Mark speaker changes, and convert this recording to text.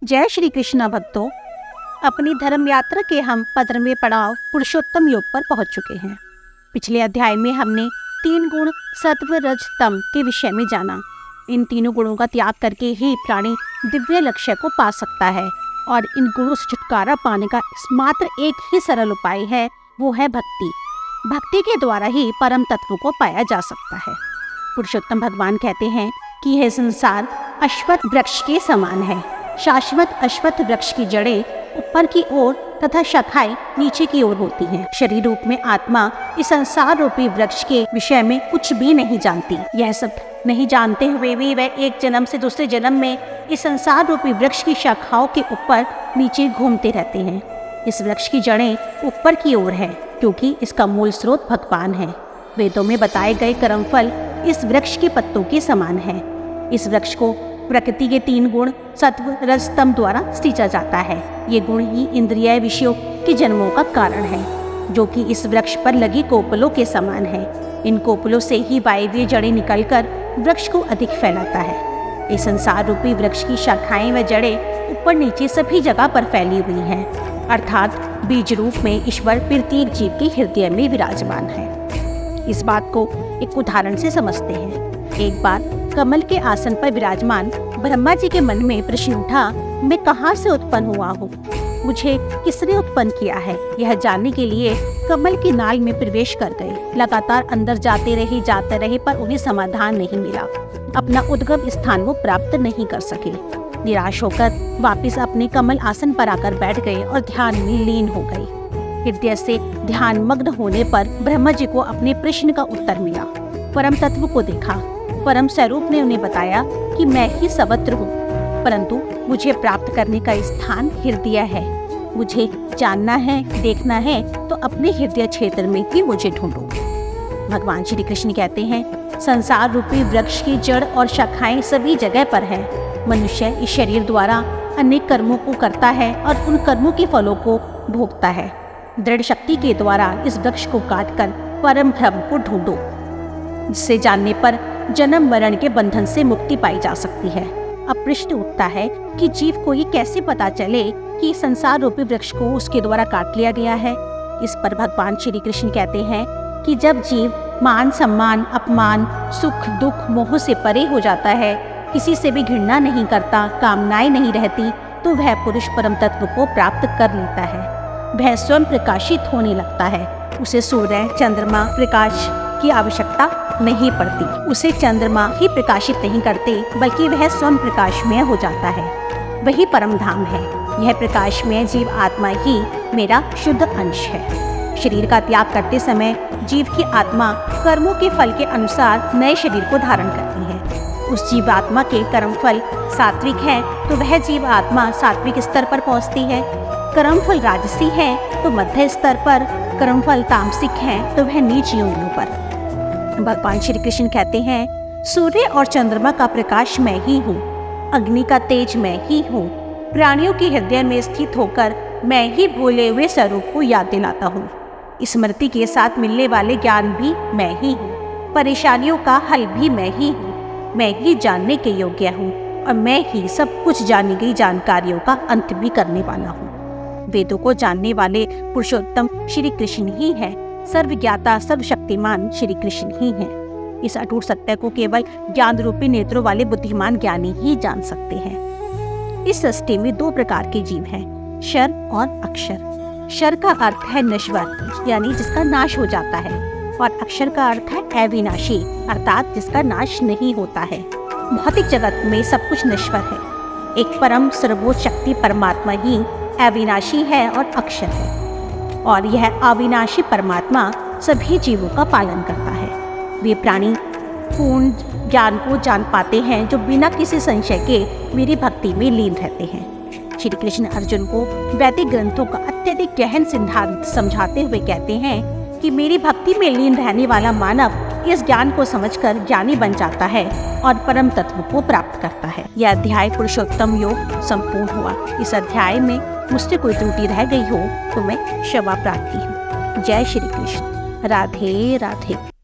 Speaker 1: जय श्री कृष्ण भक्तों, अपनी धर्म यात्रा के हम 15वें पड़ाव पुरुषोत्तम योग पर पहुंच चुके हैं। पिछले अध्याय में हमने 3 गुण सत्व रज तम के विषय में जाना। इन तीनों गुणों का त्याग करके ही प्राणी दिव्य लक्ष्य को पा सकता है और इन गुणों से छुटकारा पाने का मात्र एक ही सरल उपाय है, वो है भक्ति। भक्ति के द्वारा ही परम तत्व को पाया जा सकता है। पुरुषोत्तम भगवान कहते हैं कि यह संसार अश्वत्थ वृक्ष के समान है। शाश्वत अश्वत्थ वृक्ष की जड़ें ऊपर की ओर तथा शाखाएं नीचे की ओर होती हैं। शरीर रूप में आत्मा इस संसार रूपी वृक्ष के विषय में कुछ भी नहीं जानती। यह सब नहीं जानते हुए भी वह एक जन्म से दूसरे जन्म में इस संसार रूपी वृक्ष की शाखाओं के ऊपर नीचे घूमते रहते हैं। इस वृक्ष की जड़ें ऊपर की ओर है क्योंकि इसका मूल स्रोत भगवान है। वेदों में बताए गए कर्मफल इस वृक्ष के पत्तों के समान है। इस वृक्ष को प्रकृति के 3 गुण सत्व रज तम द्वारा सींचा जाता है। ये गुण ही इंद्रिय विषयों के जन्मों का कारण है, जो कि इस वृक्ष पर लगी कोपलों के समान है। इन कोपलों से ही वायव्य जड़ें निकलकर वृक्ष को अधिक फैलाता है। इस संसार रूपी वृक्ष की शाखाएं व जड़ें ऊपर नीचे सभी जगह पर फैली हुई हैं, अर्थात बीज रूप में ईश्वर प्रत्येक जीव के हृदय में विराजमान है। इस बात को एक उदाहरण से समझते हैं। एक बार कमल के आसन पर विराजमान ब्रह्मा जी के मन में प्रश्न उठा, मैं कहाँ से उत्पन्न हुआ हूँ, मुझे किसने उत्पन्न किया है। यह जानने के लिए कमल की नाल में प्रवेश कर गए। लगातार अंदर जाते रहे पर उन्हें समाधान नहीं मिला। अपना उद्गम स्थान वो प्राप्त नहीं कर सके। निराश होकर वापिस अपने कमल आसन पर आकर बैठ गए और ध्यान में लीन हो गए। हृदय से ध्यान मग्न होने पर ब्रह्मा जी को अपने प्रश्न का उत्तर मिला। परम तत्व को देखा। परम स्वरूप ने उन्हें बताया कि मैं ही सर्वत्र हूँ, परंतु मुझे प्राप्त करने का स्थान हृदय है। मुझे जानना है, देखना है तो अपने हृदय क्षेत्र में ही मुझे ढूंढो। भगवान श्री कृष्ण कहते हैं, संसार रूपी वृक्ष की जड़ और शाखाएं सभी जगह पर है। मनुष्य इस शरीर द्वारा अनेक कर्मों को करता है और उन कर्मों के फलों को भोगता है। दृढ़ शक्ति के द्वारा इस वृक्ष को काटकर परम ब्रह्म को ढूंढो, जिसे जानने पर जन्म मरण के बंधन से मुक्ति पाई जा सकती है। अब प्रश्न उठता है कि जीव को ये कैसे पता चले कि संसार रूपी वृक्ष को उसके द्वारा काट लिया गया है। इस पर भगवान श्री कृष्ण कहते हैं कि जब जीव मान सम्मान अपमान सुख दुख मोह से परे हो जाता है, किसी से भी घृणा नहीं करता, कामनाएं नहीं रहती, तो वह पुरुष परम तत्व को प्राप्त कर लेता है। वह स्वयं प्रकाशित होने लगता है। उसे सूर्य चंद्रमा प्रकाश की आवश्यकता नहीं पड़ती। उसे चंद्रमा ही प्रकाशित नहीं करते, बल्कि वह स्वयं प्रकाशमय हो जाता है। वही परम धाम है। यह प्रकाशमय जीव आत्मा ही मेरा शुद्ध अंश है। शरीर का त्याग करते समय जीव की आत्मा कर्मों के फल के अनुसार नए शरीर को धारण करती है। उस जीव आत्मा के कर्म फल सात्विक है तो वह जीव आत्मा सात्विक स्तर पर पहुँचती है। कर्म फल राजसी है तो मध्य स्तर पर, कर्म फल तामसिक है तो वह नीच योनियों पर। भगवान श्री कृष्ण कहते हैं, सूर्य और चंद्रमा का प्रकाश मैं ही हूँ, अग्नि का तेज मैं ही हूँ। प्राणियों के हृदय में स्थित होकर मैं ही भूले हुए स्वरूप को याद दिलाता हूँ। स्मृति के साथ मिलने वाले ज्ञान भी मैं ही हूँ। परेशानियों का हल भी मैं ही हूँ। मैं ही जानने के योग्य हूँ और मैं ही सब कुछ जानी गई जानकारियों का अंत भी करने वाला हूँ। वेदों को जानने वाले पुरुषोत्तम श्री कृष्ण ही है। सर्वज्ञाता सर्वशक्तिमान श्री कृष्ण ही हैं। इस अटूट सत्य को केवल ज्ञान रूपी नेत्रों वाले बुद्धिमान ज्ञानी ही जान सकते हैं। इस सृष्टि में 2 प्रकार के जीव हैं, शर और अक्षर। शर का अर्थ है नश्वर, यानी जिसका नाश हो जाता है, और अक्षर का अर्थ है अविनाशी, अर्थात जिसका नाश नहीं होता है। भौतिक जगत में सब कुछ नश्वर है। एक परम सर्वोच्च शक्ति परमात्मा ही अविनाशी है और अक्षर है, और यह अविनाशी परमात्मा सभी जीवों का पालन करता है। वे प्राणी पूर्ण ज्ञान को जान पाते हैं जो बिना किसी संशय के मेरी भक्ति में लीन रहते हैं। श्री कृष्ण अर्जुन को वैदिक ग्रंथों का अत्यधिक गहन सिद्धांत समझाते हुए कहते हैं कि मेरी भक्ति में लीन रहने वाला मानव इस ज्ञान को समझकर ज्ञानी बन जाता है और परम तत्व को प्राप्त करता है। यह अध्याय पुरुषोत्तम योग संपूर्ण हुआ। इस अध्याय में मुझसे कोई त्रुटि रह गई हो तो मैं क्षमा प्रार्थी हूँ। जय श्री कृष्ण। राधे राधे।